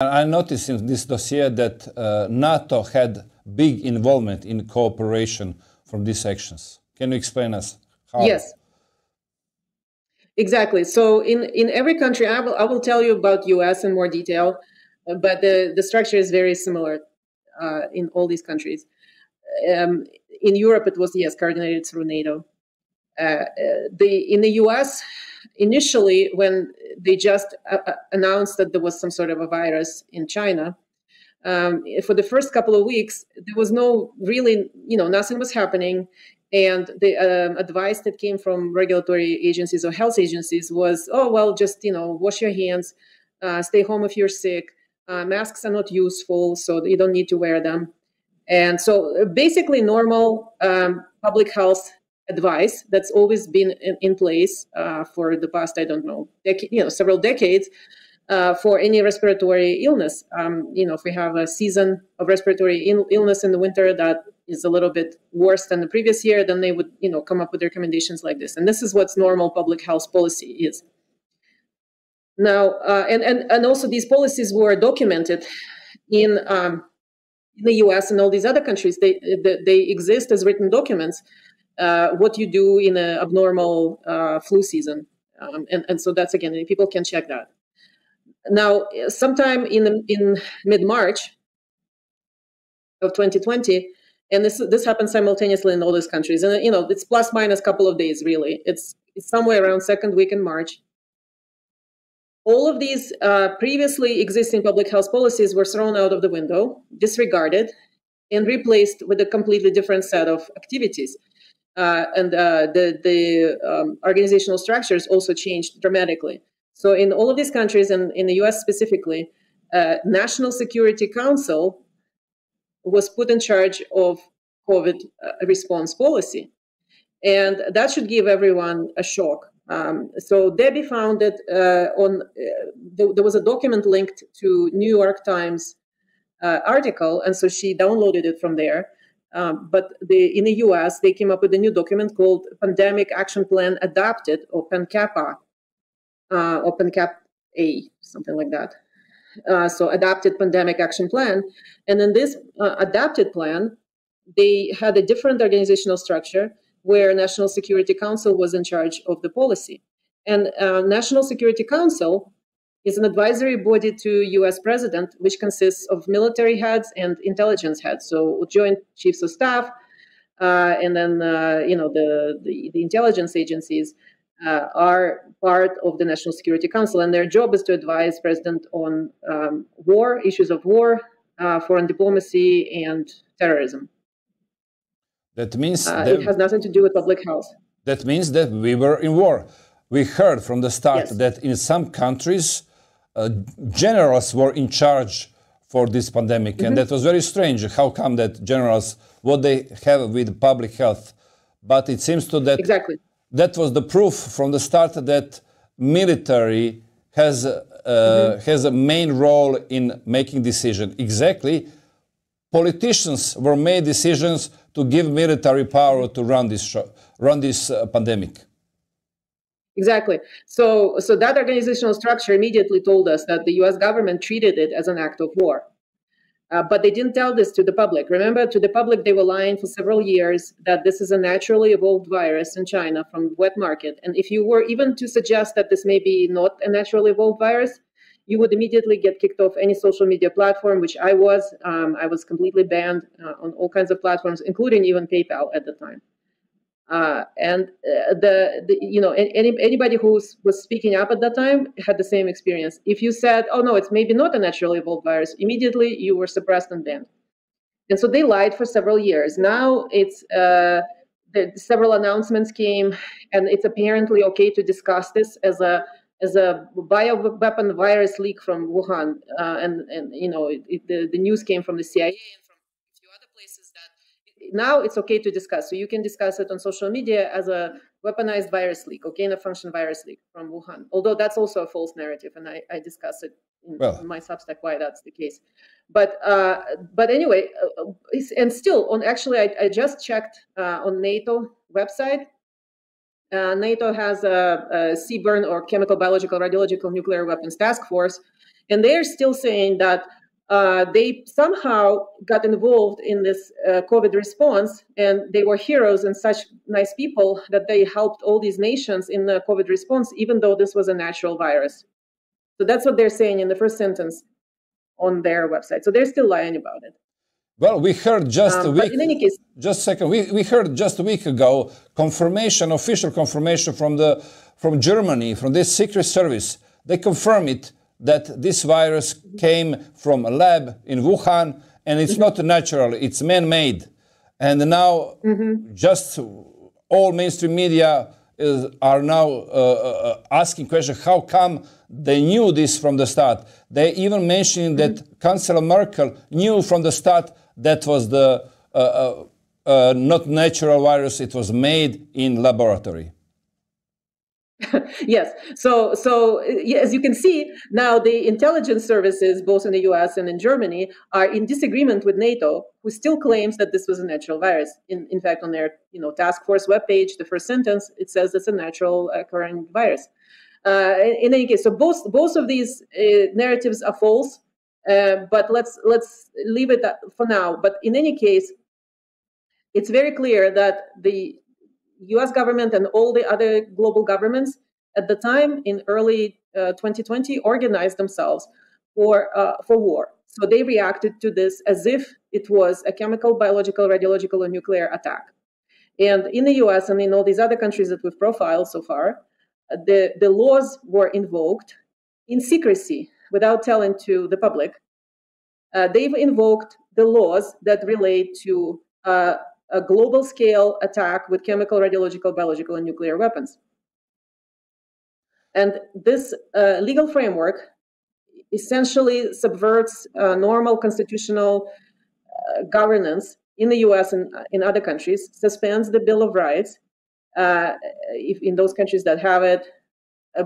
I noticed in this dossier that NATO had big involvement in cooperation from these actions. Can you explain us how? Yes. Exactly. So in every country, I will tell you about US in more detail, but the structure is very similar in all these countries. In Europe, it was, yes, coordinated through NATO. In the US, initially, when they just announced that there was some sort of a virus in China, for the first couple of weeks, there was no really, nothing was happening. And the advice that came from regulatory agencies or health agencies was, oh, well, just, wash your hands, stay home if you're sick. Masks are not useful, so you don't need to wear them. And so basically normal public health advice that's always been in place for the past, I don't know, several decades for any respiratory illness. If we have a season of respiratory illness in the winter that is a little bit worse than the previous year, then they would, come up with recommendations like this. And this is what's normal public health policy is. Now, and also these policies were documented in the US and all these other countries. They exist as written documents, what you do in an abnormal flu season. And so that's, again, people can check that. Now, sometime in mid-March of 2020, and this happened simultaneously in all these countries, and it's plus minus a couple of days, really. It's somewhere around second week in March. All of these previously existing public health policies were thrown out of the window, disregarded, and replaced with a completely different set of activities. And the organizational structures also changed dramatically. So in all of these countries, and in the US specifically, National Security Council was put in charge of COVID response policy. And that should give everyone a shock. So Debbie found that there was a document linked to New York Times article, and so she downloaded it from there. But in the US, they came up with a new document called Pandemic Action Plan Adapted, or PANCAPA, or PANCAP-A, something like that. So Adapted Pandemic Action Plan. And in this adapted plan, they had a different organizational structure where National Security Council was in charge of the policy. And National Security Council is an advisory body to U.S. president, which consists of military heads and intelligence heads. So Joint Chiefs of Staff, and then the intelligence agencies are part of the National Security Council, and their job is to advise president on war, issues of war, foreign diplomacy, and terrorism. That means it has nothing to do with public health. That means that we were in war. We heard from the start that in some countries, generals were in charge for this pandemic, and that was very strange. How come that generals, what they have with public health? But it seems to that that was the proof from the start that military has a main role in making decisions. Exactly, politicians were made decisions to give military power to run this pandemic. Exactly. So that organizational structure immediately told us that the U.S. government treated it as an act of war. But they didn't tell this to the public. Remember, to the public, they were lying for several years that this is a naturally evolved virus in China from wet market. And if you were even to suggest that this may be not a naturally evolved virus, you would immediately get kicked off any social media platform, which I was. I was completely banned on all kinds of platforms, including even PayPal at the time. Anybody who was speaking up at that time had the same experience. If you said, "Oh no, it's maybe not a naturally evolved virus," immediately you were suppressed and banned. And so they lied for several years. Now it's several announcements came, and it's apparently okay to discuss this as a bioweapon virus leak from Wuhan. The news came from the CIA and from a few other places that now it's okay to discuss. So you can discuss it on social media as a weaponized virus leak, or gain-of-function virus leak from Wuhan. Although that's also a false narrative, and I discuss it in my Substack why that's the case. But anyway, and still, I just checked on NATO website. NATO has a CBRN, or Chemical, Biological, Radiological, Nuclear Weapons Task Force, And they're still saying that they somehow got involved in this COVID response, and they were heroes and such nice people that they helped all these nations in the COVID response, even though this was a natural virus. So that's what they're saying in the first sentence on their website. So they're still lying about it. Well, we heard just a week. But in any case, just a second. We heard just a week ago official confirmation from Germany, from this secret service. They confirm it that this virus came from a lab in Wuhan, and it's not natural; it's man-made. And now, just all mainstream media are now asking questions: how come they knew this from the start? They even mentioned that Chancellor Merkel knew from the start that was the not natural virus; it was made in laboratory. Yes. So as you can see, now the intelligence services, both in the US and in Germany, are in disagreement with NATO, who still claims that this was a natural virus. In fact, on their task force webpage, the first sentence, it says it's a natural occurring virus. In any case, so both of these narratives are false, but let's leave it for now. But in any case, it's very clear that the US government and all the other global governments at the time in early 2020 organized themselves for war. So they reacted to this as if it was a chemical, biological, radiological, or nuclear attack. And in the US and in all these other countries that we've profiled so far, the laws were invoked in secrecy without telling to the public. They've invoked the laws that relate to a global scale attack with chemical, radiological, biological, and nuclear weapons. And this legal framework essentially subverts normal constitutional governance in the US and in other countries, suspends the Bill of Rights if in those countries that have it.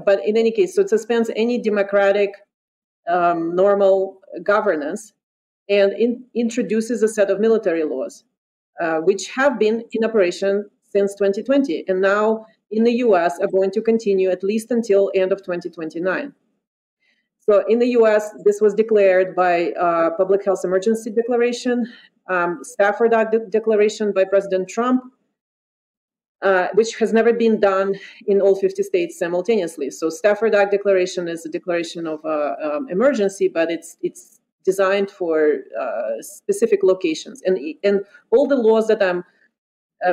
But in any case, so it suspends any democratic normal governance and introduces a set of military laws, which have been in operation since 2020, and now in the US are going to continue at least until end of 2029. So in the US, this was declared by Public Health Emergency Declaration, Stafford Act Declaration by President Trump, which has never been done in all 50 states simultaneously. So Stafford Act Declaration is a declaration of emergency, but it's designed for specific locations. And all the laws that I'm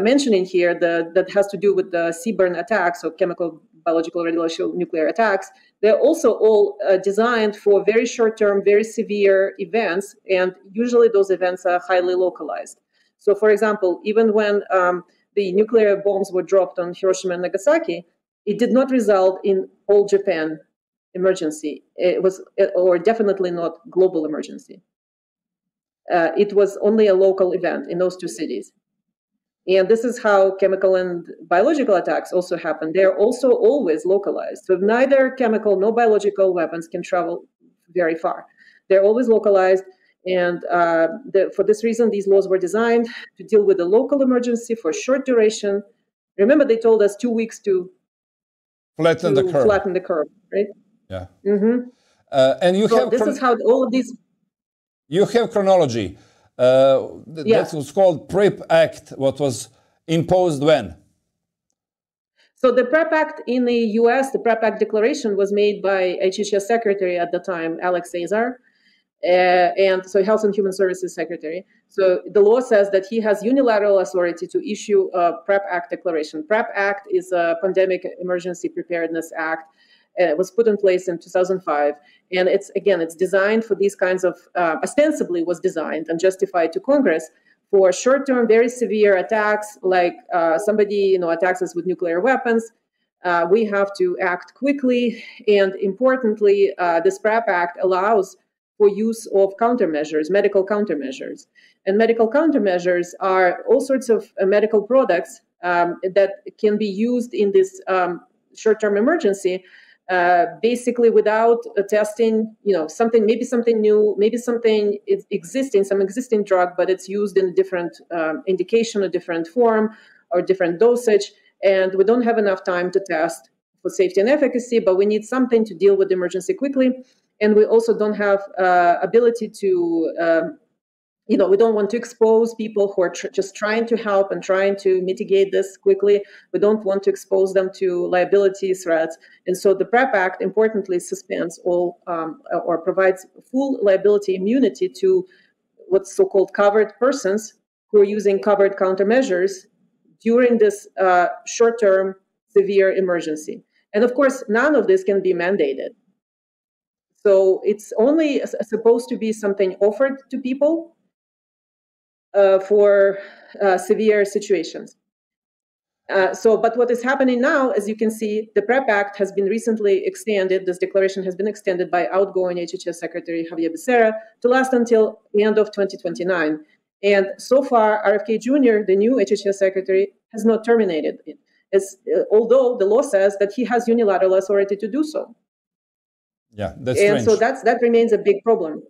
mentioning here that has to do with the seaborne attacks, so chemical, biological, radiological, nuclear attacks, they're also all designed for very short-term, very severe events, and usually those events are highly localized. So for example, even when the nuclear bombs were dropped on Hiroshima and Nagasaki, it did not result in all Japan emergency. It was, or definitely not global emergency. It was only a local event in those two cities. And this is how chemical and biological attacks also happen. They're also always localized. So neither chemical nor biological weapons can travel very far. They're always localized. And for this reason, these laws were designed to deal with a local emergency for short duration. Remember, they told us 2 weeks to flatten the curve, right? Yeah. Mm-hmm. And you have this is how all of these. You have chronology. That was called PrEP Act. What was imposed when? So the PrEP Act in the U.S., the PrEP Act declaration was made by HHS Secretary at the time, Alex Azar, and so Health and Human Services Secretary. So the law says that he has unilateral authority to issue a PrEP Act declaration. PrEP Act is a Pandemic Emergency Preparedness Act. It was put in place in 2005, and it's designed for these kinds of, ostensibly was designed and justified to Congress for short-term, very severe attacks, like somebody attacks us with nuclear weapons. We have to act quickly, and importantly, this PrEP Act allows for use of countermeasures, medical countermeasures. And medical countermeasures are all sorts of medical products that can be used in this short-term emergency, basically without testing, something new, maybe something is existing, some existing drug, but it's used in a different indication, a different form, or different dosage. And we don't have enough time to test for safety and efficacy, but we need something to deal with the emergency quickly. and we also don't have ability to, we don't want to expose people who are just trying to help and trying to mitigate this quickly. We don't want to expose them to liability threats. And so the PrEP Act, importantly, suspends all or provides full liability immunity to what's so-called covered persons who are using covered countermeasures during this short-term severe emergency. And of course, none of this can be mandated. So it's only supposed to be something offered to people for severe situations. But what is happening now, as you can see, the PrEP Act has been recently extended. This declaration has been extended by outgoing HHS Secretary Javier Becerra to last until the end of 2029. And so far, RFK Jr., the new HHS Secretary, has not terminated it, although the law says that he has unilateral authority to do so. Yeah, that's and strange. So that remains a big problem.